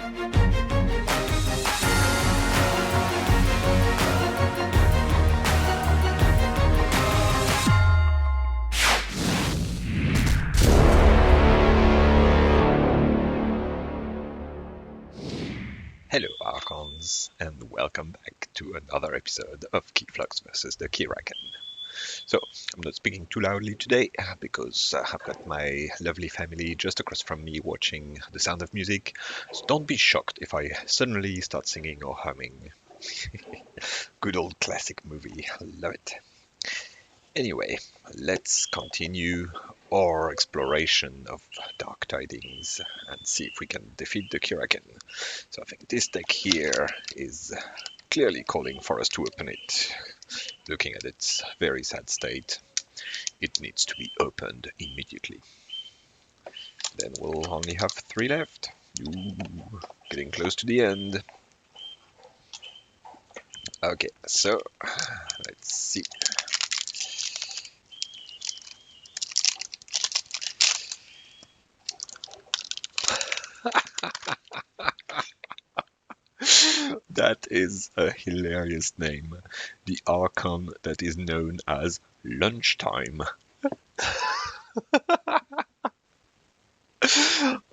Hello Archons, and welcome back to another episode of Keyflux versus the Keyraken. So, I'm not speaking too loudly today because I've got my lovely family just across from me watching The Sound of Music, so don't be shocked if I suddenly start singing or humming. Good old classic movie, love it. Anyway, let's continue our exploration of Dark Tidings and see if we can defeat the Keyraken. So I think this deck here is clearly calling for us to open it. Looking at its very sad state, it needs to be opened immediately. Then we'll only have 3 left. Ooh, getting close to the end. Okay, so let's see. That is a hilarious name. The Archon that is known as Lunchtime.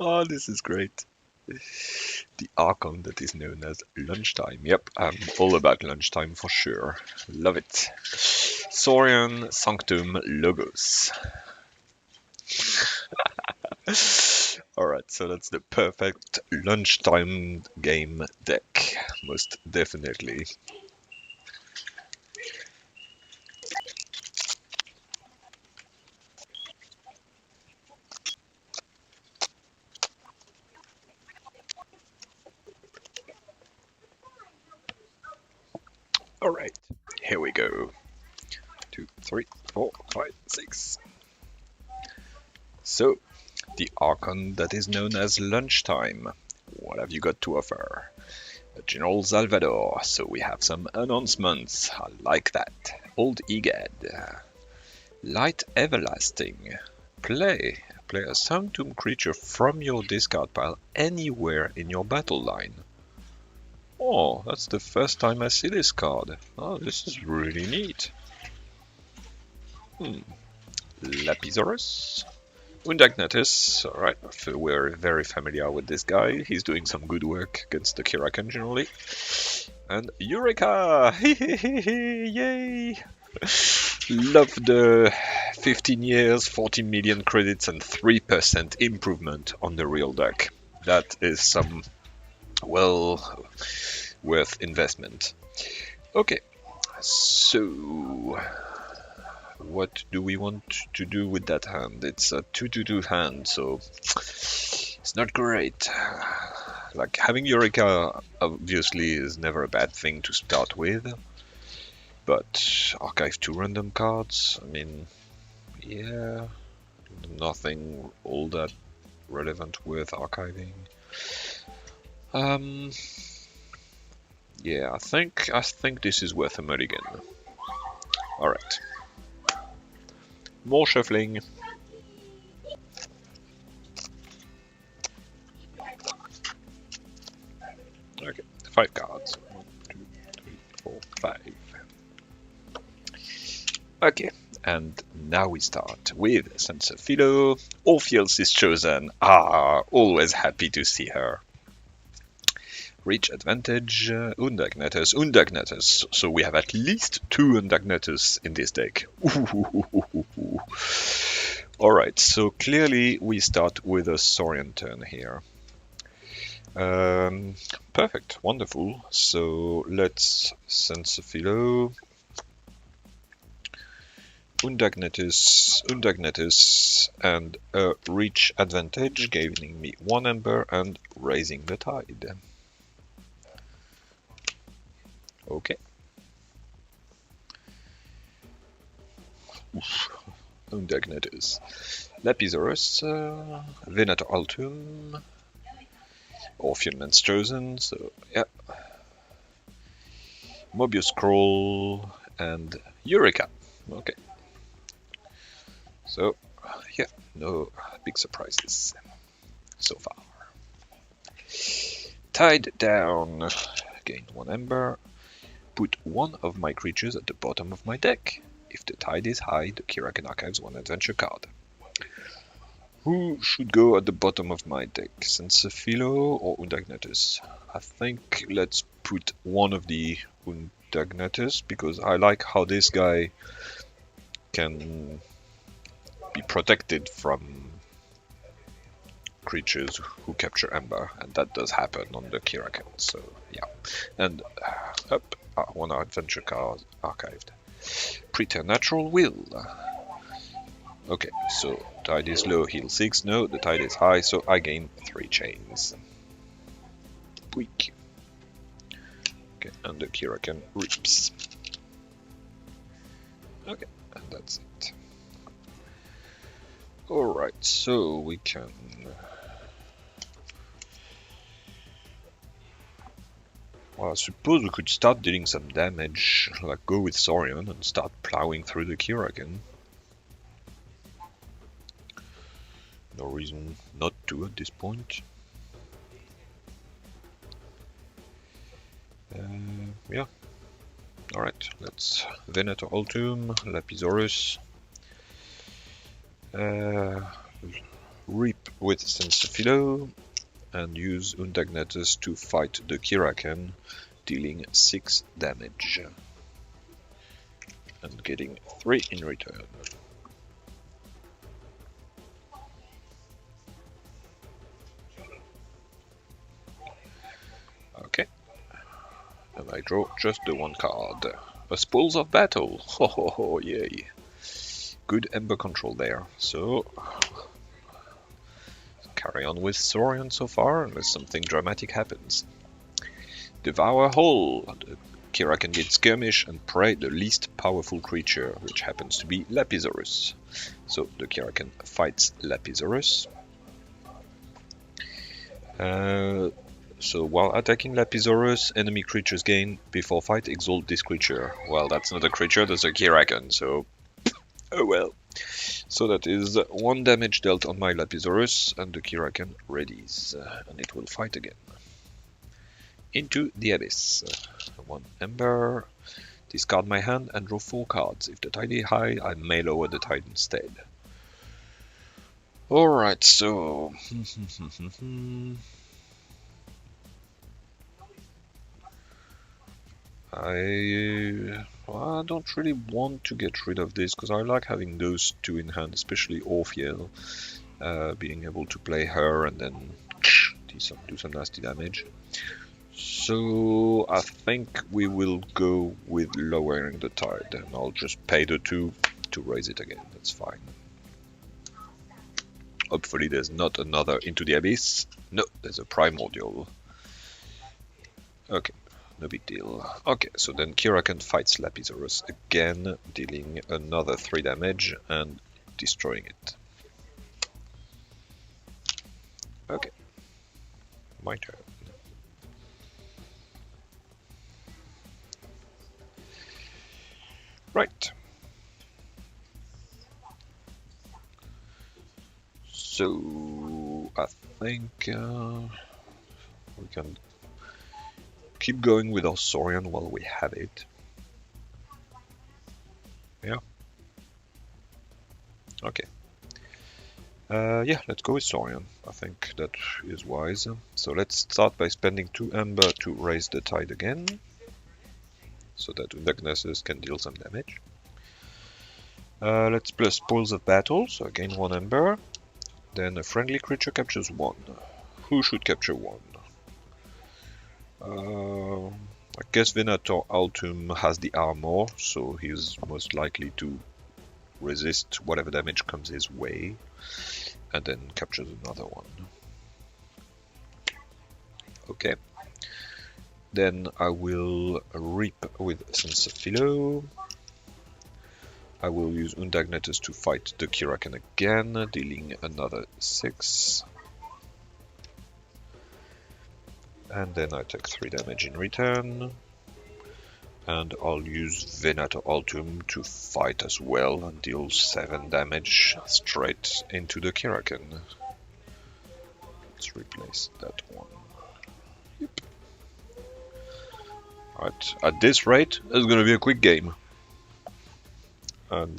Oh, this is great. The Archon that is known as Lunchtime. Yep, I'm all about Lunchtime for sure. Love it. Saurian Sanctum Logos. Alright, so that's the perfect lunchtime game deck, most definitely. Alright, here we go. 2, 3, 4, 5, 6. So, the Archon that is known as Lunchtime. What have you got to offer? General Salvador, so we have some announcements. I like that. Old Egad. Light Everlasting. Play a Sanctum creature from your discard pile anywhere in your battle line. Oh, that's the first time I see this card. Oh, this is really neat. Lapisaurus. Undagnatus, alright, we're very familiar with this guy. He's doing some good work against the Keyraken generally. And Eureka! Yay! Love the 15 years, 40 million credits and 3% improvement on the real deck. That is some, well, worth investment. Okay, so what do we want to do with that hand? It's a 2/2 hand, so it's not great. Like, having Eureka obviously is never a bad thing to start with, but archive 2 random cards, I mean, yeah, nothing all that relevant worth archiving. Yeah, I think this is worth a mulligan. Alright. More shuffling. Okay, 5 cards. 1, 2, 3, 4, 5. Okay, and now we start with Sansa Philo. Orpheus is chosen. Ah, always happy to see her. Reach advantage, Undagnatus. So we have at least 2 Undagnatus in this deck. Alright, so clearly we start with a Saurian turn here. Perfect, wonderful. So let's Sensiphilo, Undagnatus, and a reach advantage, giving me 1 Ember and raising the tide. Okay. Undagnatus. Lapisaurus, Venator Altum, Orphean Man's Chosen, so yeah. Mobius Scroll, and Eureka. Okay. So, yeah, no big surprises so far. Tide down. Gain 1 ember. Put one of my creatures at the bottom of my deck. If the tide is high, the Keyraken archives 1 adventure card. Who should go at the bottom of my deck? Sensephilo or Undagnatus? I think let's put one of the Undagnatus, because I like how this guy can be protected from creatures who capture Ember, and that does happen on the Keyraken, so yeah. And up, one adventure card archived. Preternatural Will. Okay, so tide is low, heal 6. No, the tide is high, so I gain 3 chains. Weak. Okay, and the Keyraken rips. Okay, and that's it. Alright, so we can... Well, I suppose we could start dealing some damage, like go with Saurian and start plowing through the Keyraken. No reason not to at this point. Yeah. Alright, let's Venator Altum, Lapisaurus. Reap with Sensephilo. And use Undagnatus to fight the Keyraken, dealing 6 damage. And getting 3 in return. Okay. And I draw just the 1 card. A Spoils of Battle! Ho ho ho, yay! Good Ember control there, so... Carry on with Saurian so far, unless something dramatic happens. Devour Whole. The Keyraken gets Skirmish and Prey the least powerful creature, which happens to be Lapisaurus. So the Keyraken fights Lapisaurus. So while attacking Lapisaurus, enemy creatures gain before fight exalt this creature. Well, that's not a creature, that's a Keyraken, so... Oh well. So that is 1 damage dealt on my Lapisaurus, and the Keyraken readies, and it will fight again. Into the Abyss. 1 Ember, discard my hand and draw 4 cards. If the tide is high, I may lower the tide instead. Alright, so... I don't really want to get rid of this, because I like having those 2 in hand, especially Orphiel, being able to play her and then do some nasty damage. So I think we will go with lowering the tide, and I'll just pay the 2 to raise it again, that's fine. Hopefully there's not another Into the Abyss. No, there's a Primordial. Okay. No big deal. Okay, so then Keyraken fights Lapisaurus again, dealing another 3 damage and destroying it. Okay, my turn. Right. So I think we can keep going with our Saurian while we have it. Yeah. Okay. Yeah, let's go with Saurian. I think that is wise. So let's start by spending 2 Ember to raise the tide again, so that Undagnatus can deal some damage. Let's plus Spoils of Battle, so again 1 Ember. Then a friendly creature captures 1. Who should capture 1? I guess Venator Altum has the armor, so he's most likely to resist whatever damage comes his way, and then captures another one. Okay. Then I will reap with Sensephilo. I will use Undagnatus to fight the Keyraken again, dealing another 6. And then I take 3 damage in return. And I'll use Venator Altum to fight as well and deal 7 damage straight into the Keyraken. Let's replace that one. Right, at this rate, it's gonna be a quick game. And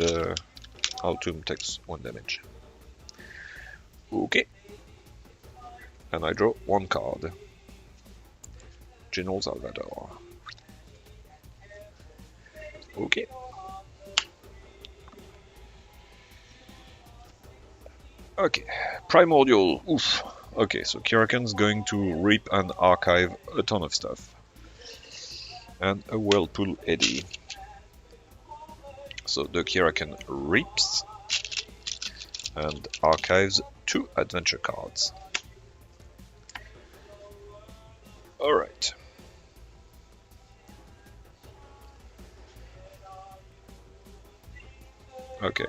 Altum takes 1 damage. Okay. And I draw 1 card. General Salvador. Okay. Okay, Primordial. Oof. Okay, so Keyraken's going to reap and archive a ton of stuff. And a Whirlpool Eddy. So the Keyraken reaps and archives 2 adventure cards. Alright. Okay.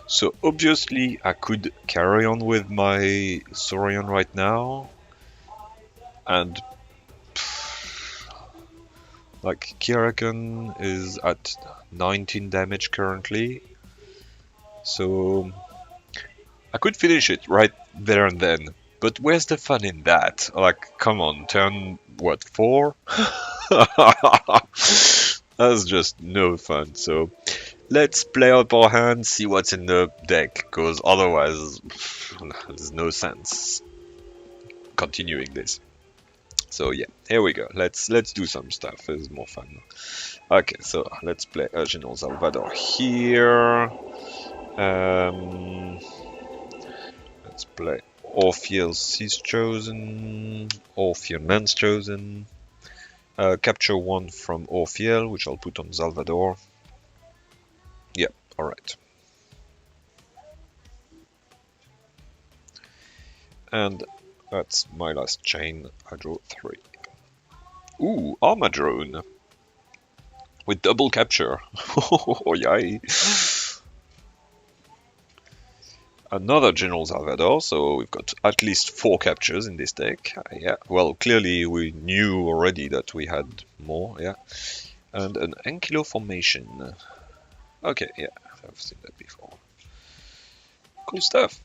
So obviously I could carry on with my Saurian right now. And like Keyraken is at 19 damage currently. So I could finish it right there and then. But where's the fun in that? Like, come on, turn, what, 4? That's just no fun. So let's play up our hand, see what's in the deck, because otherwise there's no sense continuing this. So yeah, here we go. Let's do some stuff. It's more fun. Okay, so let's play General Salvador here. Let's play Orpheus Seas Chosen, Orpheus Lands Chosen. Capture 1 from Orpheus, which I'll put on Salvador. Yeah, alright. And that's my last chain. I draw 3. Ooh, Armor Drone. With double capture. Oh, yay. Another General Salvador, so we've got at least 4 captures in this deck. Yeah, well, clearly we knew already that we had more, yeah. And an Ankylo formation. Okay, yeah, I've seen that before. Cool stuff.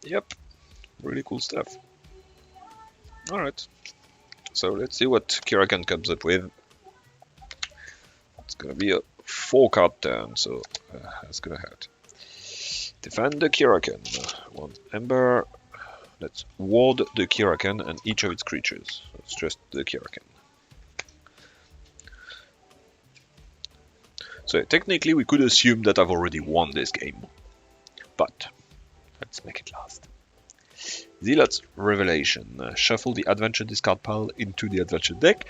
Yep, really cool stuff. Alright, so let's see what Keyraken comes up with. It's gonna be a 4-card turn, so that's gonna hurt. Defend the Keyraken. 1 Ember. Let's ward the Keyraken and each of its creatures. So it's just the Keyraken. So technically we could assume that I've already won this game. But let's make it last. Zealot's Revelation. Shuffle the adventure discard pile into the adventure deck.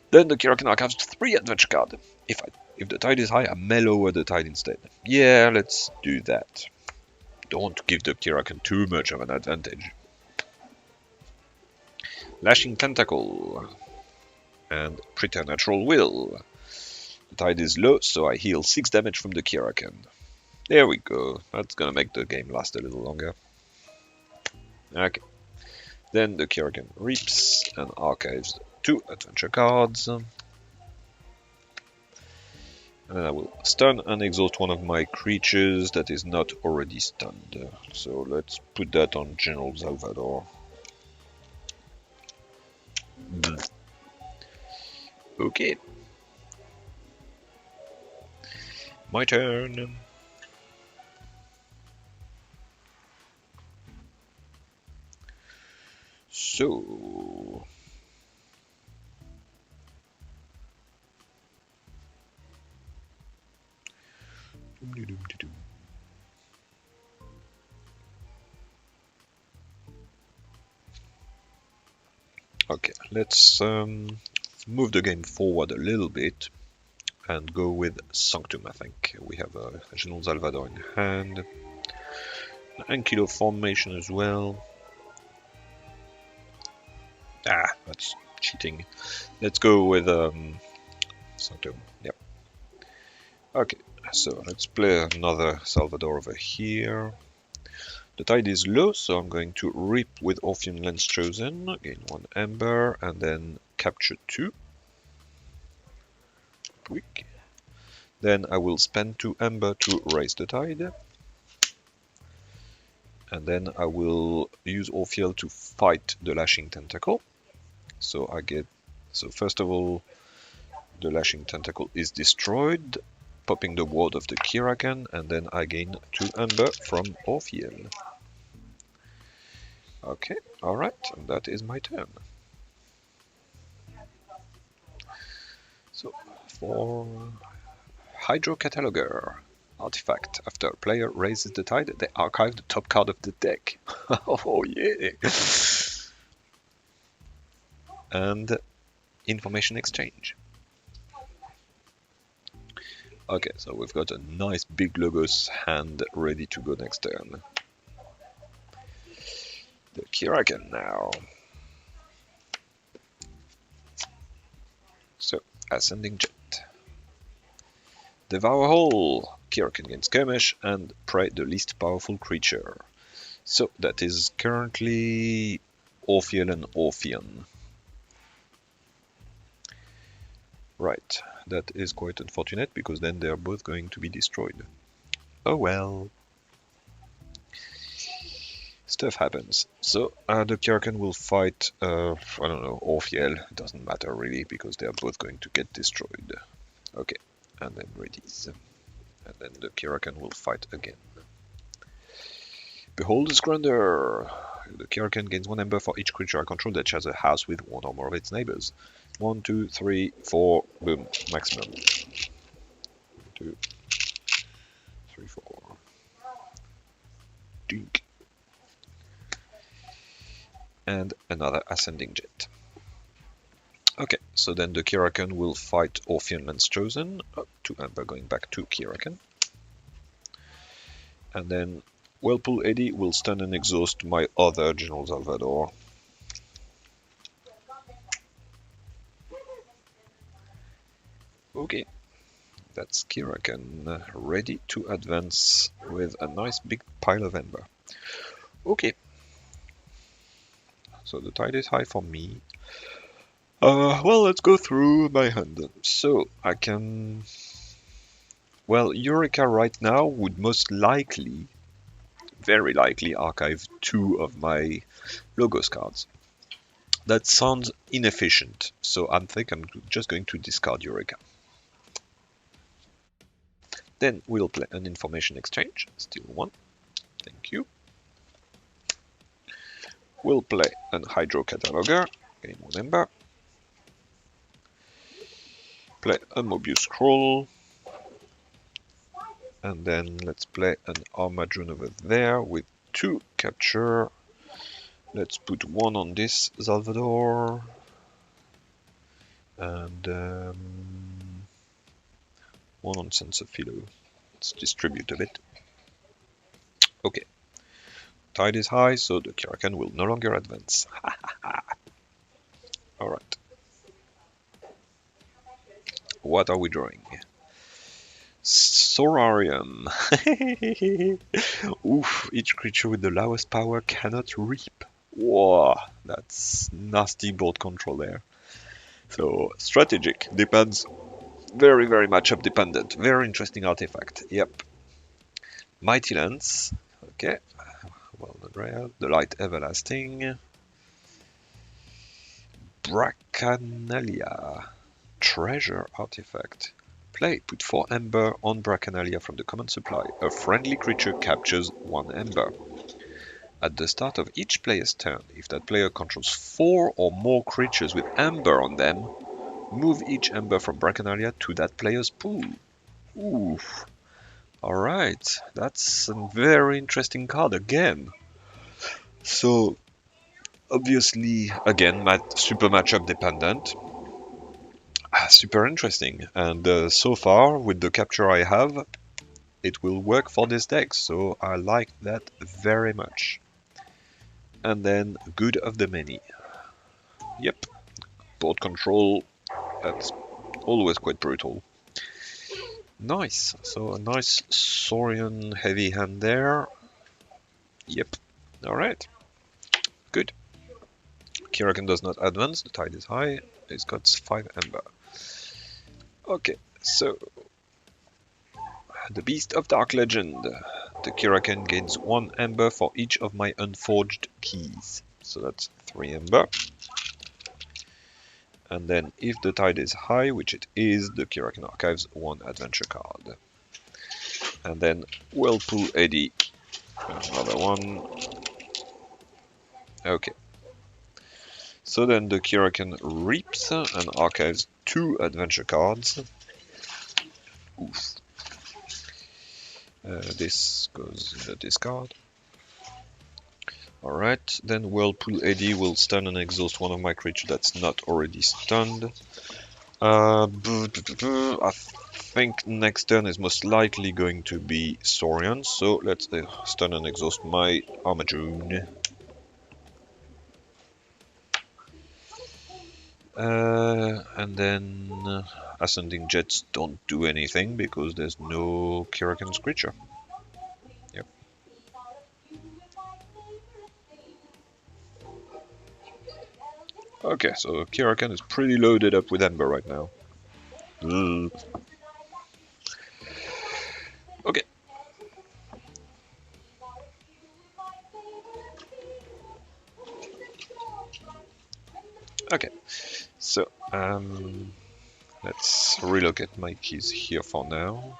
Then the Keyraken archives 3 adventure cards. If the tide is high, I may lower the tide instead. Yeah, let's do that. Don't give the Keyraken too much of an advantage. Lashing Tentacle. And Preternatural Will. The tide is low, so I heal 6 damage from the Keyraken. There we go. That's gonna make the game last a little longer. Okay. Then the Keyraken reaps and archives 2 adventure cards. And then I will stun and exhaust one of my creatures that is not already stunned. So let's put that on General Salvador. Okay. My turn. So... Okay, let's move the game forward a little bit and go with Sanctum, I think. We have a General Salvador in hand. An Ankylo formation as well. Ah, that's cheating. Let's go with Sanctum, yep. Okay, so let's play another Salvador over here. The tide is low, so I'm going to reap with Orpheus Lands Chosen, gain 1 Ember, and then capture 2. Quick. Then I will spend 2 Ember to raise the tide. And then I will use Orpheus to fight the Lashing Tentacle. So I get, so first of all, the Lashing Tentacle is destroyed, popping the ward of the Keyraken, and then I gain 2 Ember from Orpheal. Okay, alright, and that is my turn. So, for Hydro Cataloger artifact, after a player raises the tide, they archive the top card of the deck. Oh yeah! And information exchange. Okay, so we've got a nice big Logos hand ready to go next turn. The Keyraken now. So, Ascending Jet. Devour Hole. Keyraken gains Skirmish and Prey the least powerful creature. So, that is currently Orpheal and Orpheon. Right, that is quite unfortunate because then they are both going to be destroyed. Oh well. Stuff happens. So the Keyraken will fight, I don't know, Orpheal. It doesn't matter really because they are both going to get destroyed. Okay, and then readies. And then the Keyraken will fight again. Behold the Scrunder! The Keyraken gains 1 Ember for each creature I control that shares a house with one or more of its neighbors. 1, 2, 3, 4, boom, maximum. 2, 3, 4. Dink. And another Ascending Jet. Okay, so then the Keyraken will fight Orpheon Lance Chosen. 2 Ember going back to Keyraken. And then Whirlpool Eddy will stun and exhaust my other General Salvador. Okay, that's Keyraken ready to advance with a nice big pile of Ember. Okay, so the tide is high for me. Well, let's go through my hand. So I can... Well, Eureka right now would most likely, very likely, archive 2 of my Logos cards. That sounds inefficient, so I think I'm just going to discard Eureka. Then we'll play an information exchange, still 1, thank you. We'll play an Hydro Cataloger, gain 1 Ember. Play a Mobius Scroll. And then let's play an Armadron over there with 2 capture. Let's put 1 on this Salvador. And 1 on Sensophilo. Let's distribute a bit. Okay. Tide is high, so the Keyraken will no longer advance. Alright. What are we drawing? Sorarium. Oof, each creature with the lowest power cannot reap. Whoa, that's nasty board control there. So, strategic, depends. Very, very matchup dependent. Very interesting artifact. Yep. Mighty Lance. Okay. Well, the Light Everlasting. Brackanalia. Treasure artifact. Play. Put 4 Ember on Brackanalia from the common supply. A friendly creature captures 1 Ember. At the start of each player's turn, if that player controls 4 or more creatures with Ember on them, move each Ember from Brackanalia to that player's pool. Oof. Alright, that's a very interesting card again. So, obviously, again, super matchup dependent. Super interesting. And so far, with the capture I have, it will work for this deck. So I like that very much. And then, good of the many. Yep, board control. That's always quite brutal. Nice. So a nice Saurian heavy hand there. Yep. Alright. Good. Keyraken does not advance. The tide is high. He's got 5 Ember. Okay. So the Beast of Dark Legend. The Keyraken gains 1 Ember for each of my unforged keys. So that's 3 Ember. And then if the tide is high, which it is, the Keyraken archives one adventure card. And then Whirlpool Eddy, another one. Okay. So then the Keyraken reaps and archives 2 adventure cards. Oof. This goes in the discard. Alright, then Whirlpool Eddy will stun and exhaust one of my creatures that's not already stunned. I think next turn is most likely going to be Saurian, so let's stun and exhaust my Armadune. And then Ascending Jets don't do anything because there's no Keyraken's creature. Yep. Okay, so Keyraken is pretty loaded up with Ember right now. Okay. Okay, so let's relocate my keys here for now,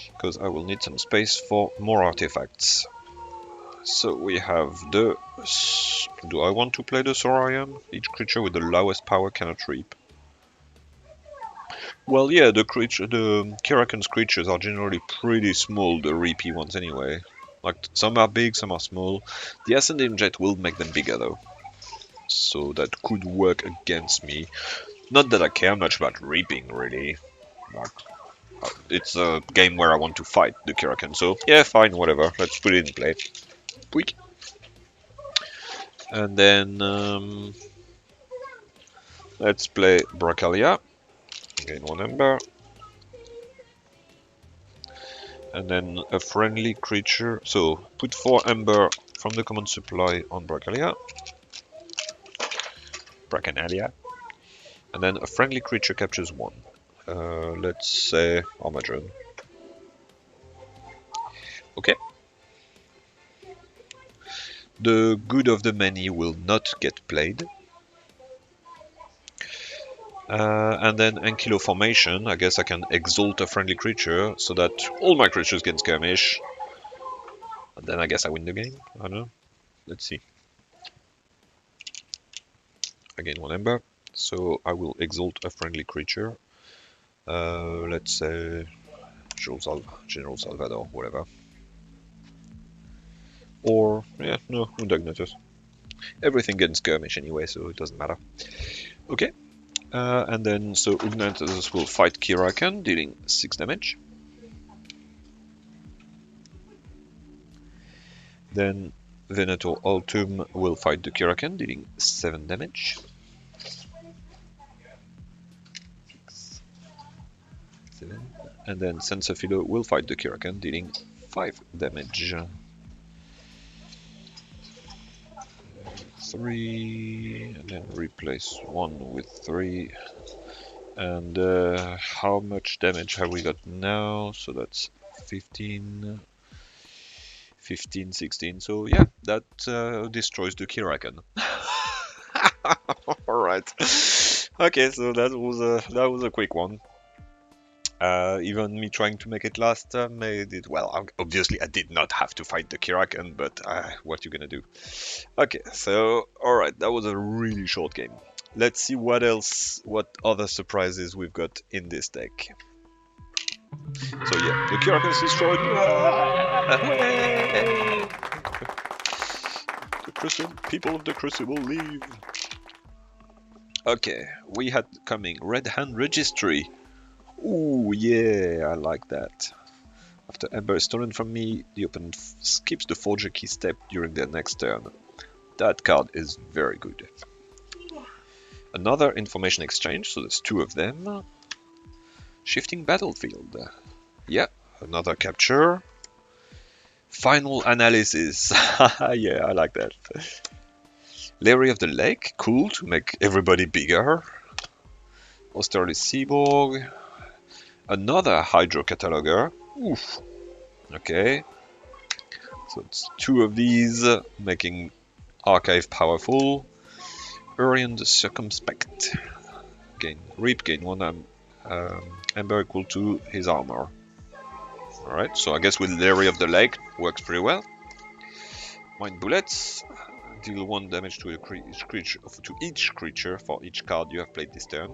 because I will need some space for more artifacts. So we have the... Do I want to play the Saurian? Each creature with the lowest power cannot reap. Well, yeah, the Keyraken's creatures are generally pretty small, the reapy ones anyway. Like, some are big, some are small. The Ascending Jet will make them bigger though. So that could work against me. Not that I care much about reaping, really. Like, it's a game where I want to fight the Keyraken, so yeah, fine, whatever. Let's put it in play. Quick. And then let's play Bracalia. Gain 1 Ember. And then a friendly creature. So put 4 Ember from the command supply on Bracalia. And then a friendly creature captures 1. Let's say Armadron. Okay. The good of the many will not get played. And then Ankylo formation, I guess I can exalt a friendly creature so that all my creatures can skirmish. And then I guess I win the game. I don't know. Let's see. I gain 1 Ember, so I will exalt a friendly creature. Let's say General Salvador, whatever. Or, yeah, no, Undagnatus. Everything gets skirmish anyway, so it doesn't matter. Okay. And then, so Undagnatus will fight Keyraken, dealing 6 damage. Then Venator Altum will fight the Keyraken, dealing 7 damage. 7. And then Sensophilo will fight the Keyraken, dealing 5 damage. 3, and then replace 1 with 3. And how much damage have we got now? So that's 15, 16. So yeah, that destroys the Keyraken. All right. Okay, so that was a quick one. Even me trying to make it last made it well. Obviously, I did not have to fight the Keyraken, but what you gonna do? Okay, so alright, that was a really short game. Let's see what other surprises we've got in this deck. So yeah, the Keyraken is destroyed. The people of the Crucible leave. Okay, we had coming Red Hand Registry. Ooh, yeah, I like that. After Ember is stolen from me, the opponent skips the Forger Key step during their next turn. That card is very good. Another information exchange, so there's 2 of them. Shifting Battlefield. Yeah, another capture. Final Analysis. Yeah, I like that. Larry of the Lake, cool, to make everybody bigger. Austerlitz Seaborg. Another Hydro Cataloger. Oof. Okay. So it's 2 of these, making Archive powerful. Urian the Circumspect. Gain 1 amber equal to his armor. Alright, so I guess with Leery of the Lake works pretty well. Mind Bullets. Deal 1 damage to each creature for each card you have played this turn.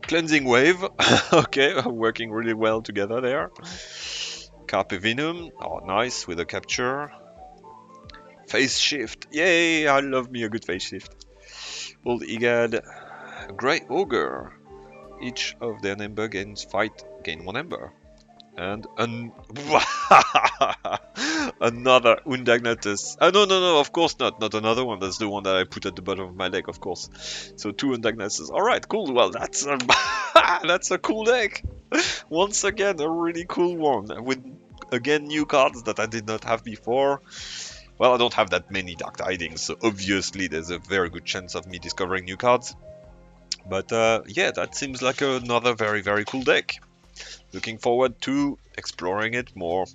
Cleansing Wave. Okay, working really well together there. Carpe Venom. Oh, nice with a capture. Phase Shift. Yay, I love me a good Phase Shift. Old Egad. Grey Ogre. Each of their number gain 1 ember. And another Undagnatus. Oh, no, of course not. Not another one. That's the one that I put at the bottom of my deck, of course. So 2 Undagnatus. Alright, cool. Well, that's a, that's a cool deck. Once again, a really cool one. With, again, new cards that I did not have before. Well, I don't have that many Dark Tidings, so obviously there's a very good chance of me discovering new cards. But yeah, that seems like another very, very cool deck. Looking forward to exploring it more.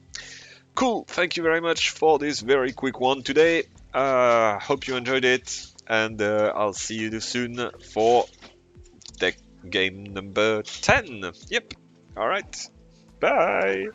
Cool, thank you very much for this very quick one today. Hope you enjoyed it, and I'll see you soon for deck game number 10. Yep, alright, bye!